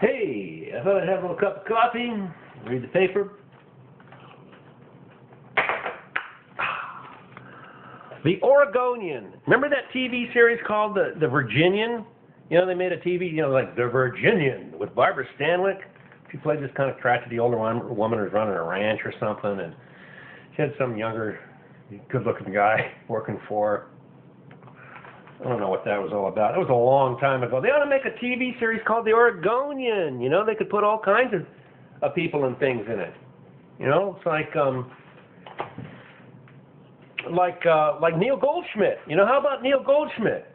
Hey, I thought I'd have a little cup of coffee, read the paper. The Oregonian. Remember that TV series called The Virginian? You know, they made a TV, like The Virginian with Barbara Stanwyck. She played this kind of crotchety older woman who was running a ranch or something, and she had some younger, good-looking guy working for her. I don't know what that was all about. It was a long time ago. They ought to make a TV series called The Oregonian. You know, they could put all kinds of people and things in it. You know, it's like Neil Goldschmidt. You know, how about Neil Goldschmidt?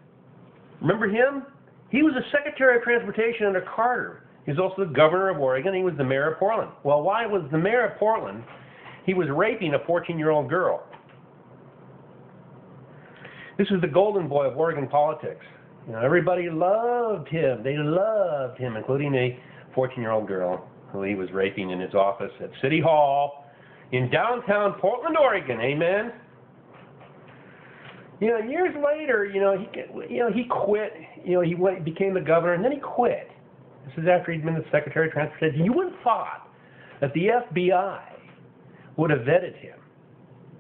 Remember him? He was the Secretary of Transportation under Carter. He was also the governor of Oregon. He was the mayor of Portland. Well, why was the mayor of Portland? He was raping a 14-year-old girl. This is the golden boy of Oregon politics. You know, everybody loved him. They loved him, including a 14-year-old girl who he was raping in his office at City Hall in downtown Portland, Oregon. Amen. You know, years later, he quit. He became the governor, and then he quit. This is after he'd been the Secretary of Transportation. You would have thought that the FBI would have vetted him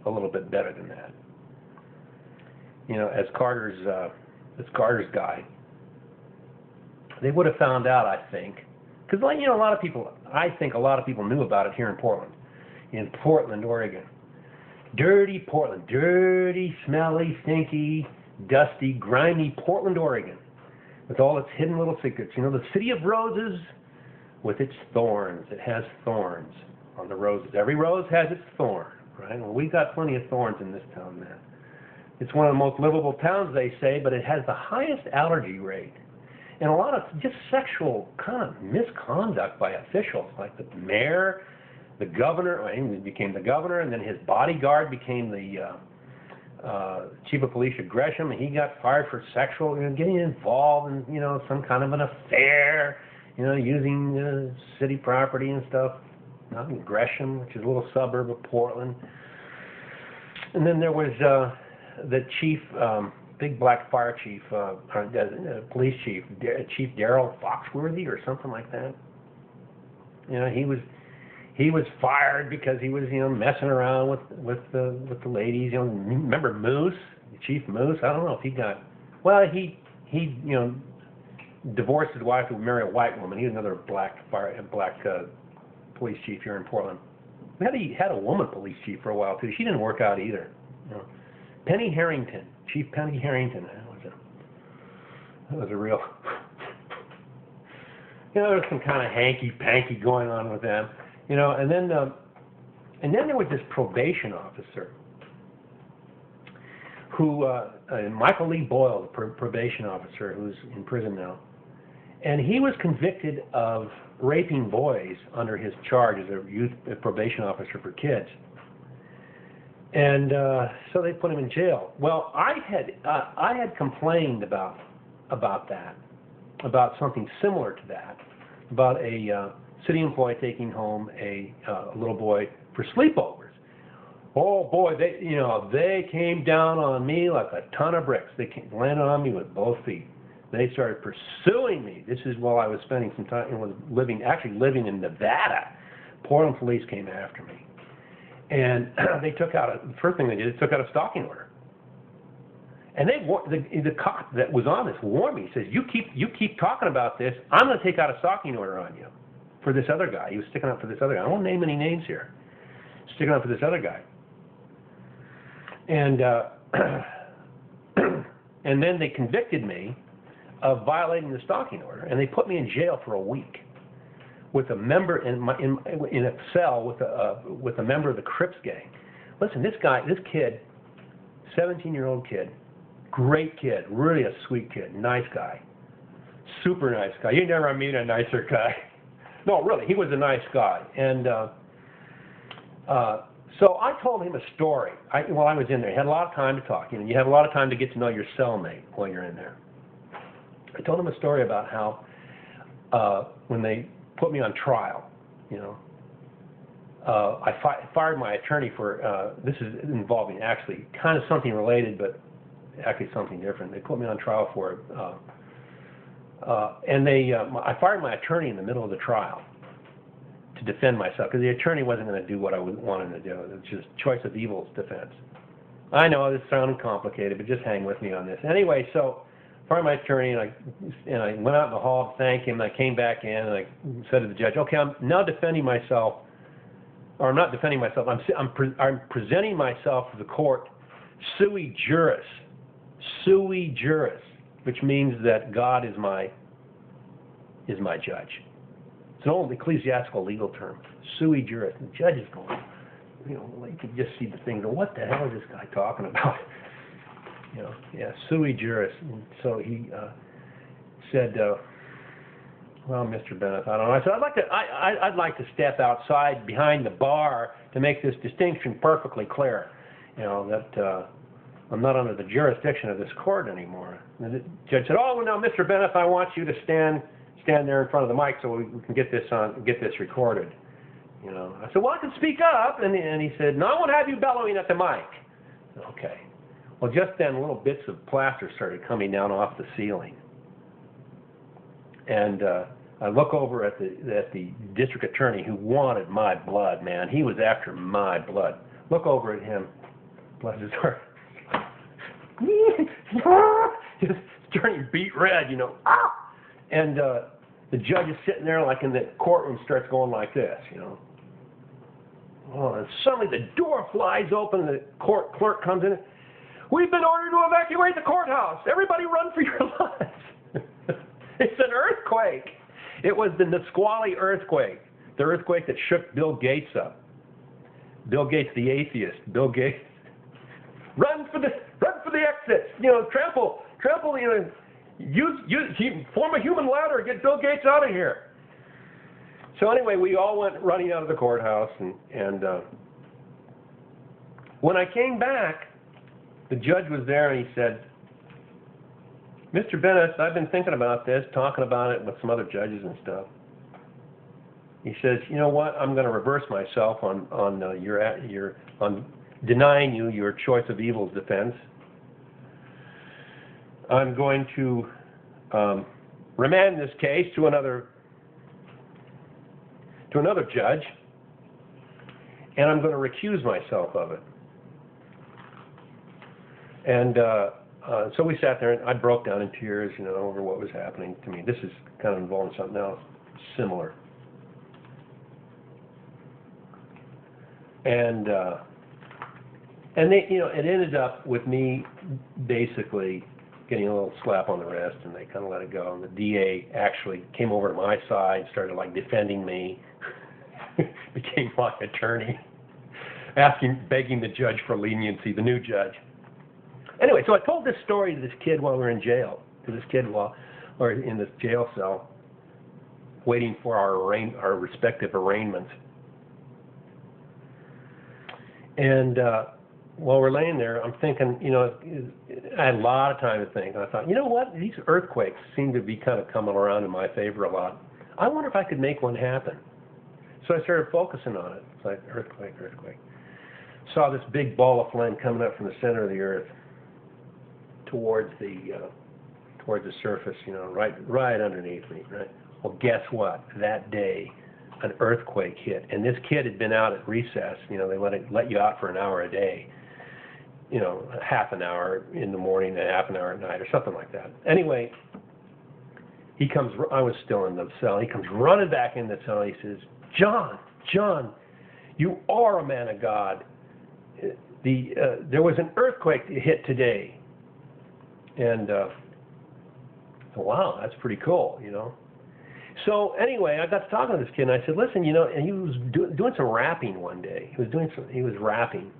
a little bit better than that. You know, as Carter's guy. They would have found out, I think, because I think a lot of people knew about it here in Portland, Oregon. Dirty Portland, dirty, smelly, stinky, dusty, grimy Portland, Oregon, with all its hidden little secrets. You know, the city of roses with its thorns. It has thorns on the roses. Every rose has its thorn, right? Well, we've got plenty of thorns in this town, man. It's one of the most livable towns, they say, but it has the highest allergy rate. And a lot of just sexual kind of misconduct by officials, like the mayor, the governor. He became the governor, and then his bodyguard became the chief of police at Gresham, and he got fired for sexual, getting involved in, some kind of an affair, using city property and stuff. Not in Gresham, which is a little suburb of Portland. And then there was the chief, big black fire chief, police chief, Chief Darrell Foxworthy or something like that. He was fired because he was, messing around with the ladies. Remember Moose, Chief Moose? I don't know if he got. Well, he divorced his wife to marry a white woman. He was another black police chief here in Portland. He had a woman police chief for a while too. She didn't work out either. Penny Harrington, Chief Penny Harrington. That was a real. There was some kind of hanky-panky going on with them. And then there was this probation officer who, Michael Lee Boyle, the probation officer who's in prison now, and he was convicted of raping boys under his charge as a youth probation officer for kids. And so they put him in jail. Well, I had complained about that, about something similar to that, about a city employee taking home a little boy for sleepovers. Oh boy, they came down on me like a ton of bricks. They landed on me with both feet. They started pursuing me. This is while I was spending some time, living in Nevada. Portland police came after me. And they the first thing they did is took out a stalking order. And the cop that was on this warned me. He says, you keep talking about this, I'm going to take out a stalking order on you for this other guy. He was sticking up for this other guy. I won't name any names here. Sticking up for this other guy. And and then they convicted me of violating the stalking order, and they put me in jail for a week with a member in a cell with a member of the Crips gang. Listen, this kid, 17-year-old kid, great kid, really a sweet kid, nice guy, super nice guy. You never meet a nicer guy. No, really, he was a nice guy. And so I told him a story while I was in there. He had a lot of time to talk. You have a lot of time to get to know your cellmate while you're in there. I told him a story about how when they put me on trial, I fired my attorney for, this is involving actually kind of something related, but actually something different. They put me on trial for And I fired my attorney in the middle of the trial to defend myself, because the attorney wasn't going to do what I wanted to do. It was just choice of evils defense. I know this sounded complicated, but just hang with me on this. Anyway, so I fired my attorney, and I went out in the hall to thank him. And I came back in, and I said to the judge, okay, I'm now defending myself, or I'm not defending myself. I'm presenting myself to the court sui juris, which means that God is my judge. It's an old ecclesiastical legal term, sui juris. The judge is going, you can just see the thing. What the hell is this guy talking about? Yeah, sui juris. And so he said, well, Mr. Bennett, I don't know. I said, I'd like to step outside behind the bar to make this distinction perfectly clear. That I'm not under the jurisdiction of this court anymore. And the judge said, oh, well, now, Mr. Bennett, I want you to stand there in front of the mic so we can get this recorded. I said, well, I can speak up. And he said, no, I won't have you bellowing at the mic. Okay. Well, just then, little bits of plaster started coming down off the ceiling. And I look over at the district attorney, who wanted my blood, man. He was after my blood. Look over at him. Bless his heart. He's turning beet red, And the judge is sitting there, like in the courtroom, starts going like this, Oh, and suddenly the door flies open, and the court clerk comes in. We've been ordered to evacuate the courthouse. Everybody run for your lives. It's an earthquake. It was the Nisqually earthquake, the earthquake that shook Bill Gates up. Bill Gates, the atheist. Bill Gates. Run for the exits. Trample. Form a human ladder. Get Bill Gates out of here. So anyway, we all went running out of the courthouse, and when I came back, the judge was there, and he said, Mr. Bennett, I've been thinking about this, talking about it with some other judges and stuff. He says, you know what? I'm going to reverse myself on denying you your choice of evils defense. I'm going to remand this case to another judge, and I'm going to recuse myself of it. And so we sat there, and I broke down in tears, over what was happening to me. This is kind of involving something else similar. And they, it ended up with me basically getting a little slap on the wrist, and they kind of let it go. And the DA actually came over to my side, started defending me, became my attorney, begging the judge for leniency, the new judge. Anyway, so I told this story to this kid while we were in jail, or in this jail cell, waiting for our respective arraignments. And while we're laying there, I'm thinking, I had a lot of time to think. And I thought, you know what? These earthquakes seem to be kind of coming around in my favor a lot. I wonder if I could make one happen. So I started focusing on it. It's like earthquake. Saw this big ball of flame coming up from the center of the earth towards the surface, right underneath me, right? Well, guess what? That day, an earthquake hit, and this kid had been out at recess. They let you out for an hour a day, half an hour in the morning and half an hour at night, or something like that. Anyway, he comes. I was still in the cell. He comes running back in the cell. He says, John, you are a man of God. There was an earthquake that hit today. And wow, that's pretty cool, So anyway, I got to talking to this kid, and I said, listen, and he was doing some rapping one day. He was rapping,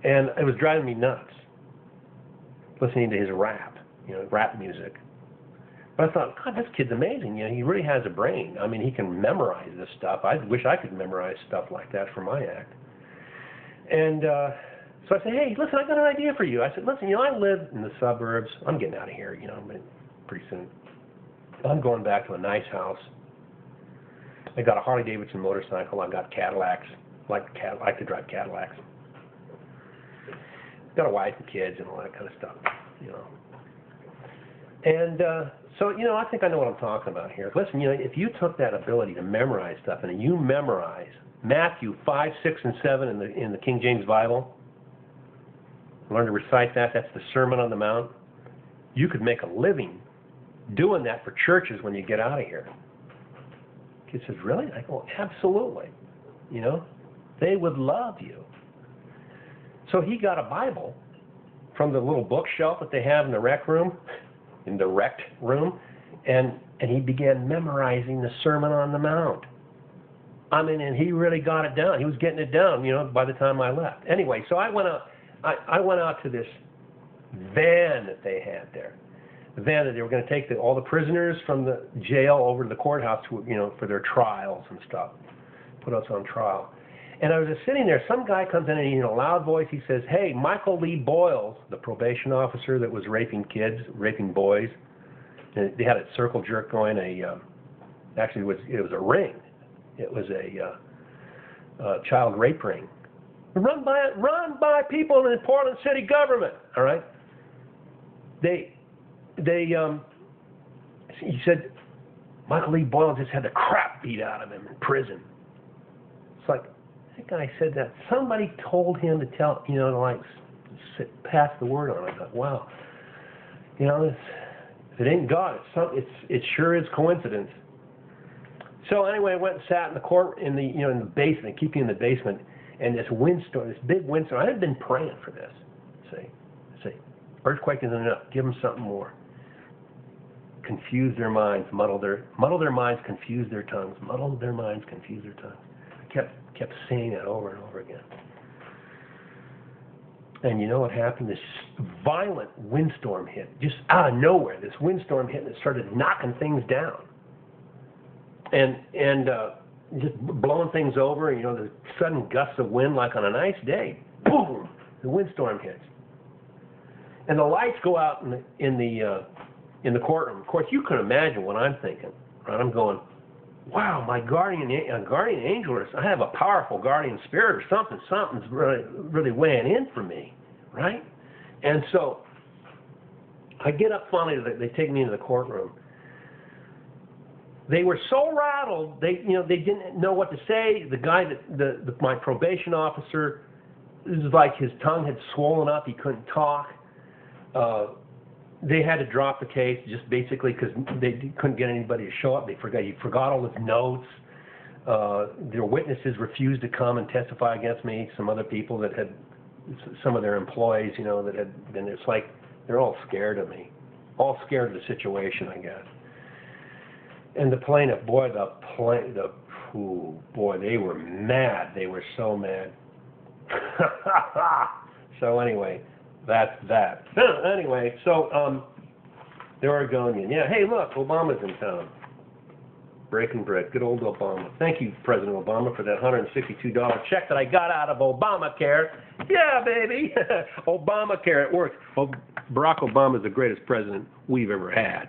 and it was driving me nuts, listening to his rap, rap music. But I thought, God, this kid's amazing. He really has a brain. I mean, he can memorize this stuff. I wish I could memorize stuff like that for my act. And so I said, hey, listen, I got an idea for you. I said, listen, I live in the suburbs. I'm getting out of here, pretty soon. I'm going back to a nice house. I got a Harley-Davidson motorcycle. I've got Cadillacs. Like to drive Cadillacs. Got a wife and kids and all that kind of stuff, And so, I think I know what I'm talking about here. Listen, if you took that ability to memorize stuff and you memorize Matthew 5, 6, and 7 in the King James Bible, learn to recite that, that's the Sermon on the Mount, you could make a living doing that for churches when you get out of here. Kid says, really? I go, absolutely. They would love you. So he got a Bible from the little bookshelf that they have in the rec room, and he began memorizing the Sermon on the Mount. And he really got it down. He was getting it down, by the time I left. Anyway, so I went out to this van that they had there. The van that they were going to take all the prisoners from the jail over to the courthouse for their trials and stuff, put us on trial. And I was just sitting there. Some guy comes in and in a loud voice, he says, "Hey, Michael Lee Boyles, the probation officer that was raping boys." And they had a circle jerk going. Actually, it was a ring. It was a child rape ring, run by people in the Portland city government. All right. He said, Michael Lee Boyles just had the crap beat out of him in prison. It's like, that guy said that. Somebody told him to tell, pass the word on. I thought, wow. If it ain't God, it sure is coincidence. So anyway, I went and sat in the court, in the basement, keeping in the basement, and this big windstorm. I had been praying for this. See, earthquake isn't enough. Give them something more. Confuse their minds, muddle their minds, confuse their tongues. Muddle their minds, confuse their tongues. I kept saying that over and over again. And you know what happened? This violent windstorm hit, just out of nowhere. This windstorm hit and it started knocking things down. And just blowing things over, the sudden gusts of wind, like on a nice day. Boom! The windstorm hits. And the lights go out in the courtroom. Of course, you can imagine what I'm thinking. Right? I'm going, wow, my guardian angel, I have a powerful guardian spirit or something. Something's really weighing in for me, right? And so I get up finally. They take me into the courtroom. They were so rattled, they didn't know what to say. The guy my probation officer, it was like his tongue had swollen up. He couldn't talk. They had to drop the case just basically because they couldn't get anybody to show up. He forgot all his notes. Their witnesses refused to come and testify against me. Some other people that had, some of their employees, that had been. It's like they're all scared of me, all scared of the situation, I guess. And the plaintiff, they were mad. They were so mad. So anyway, that's that. Anyway, so the Oregonian. Yeah, hey, look, Obama's in town. Breaking bread. Good old Obama. Thank you, President Obama, for that $162 check that I got out of Obamacare. Yeah, baby. Obamacare, it works. Barack Obama is the greatest president we've ever had.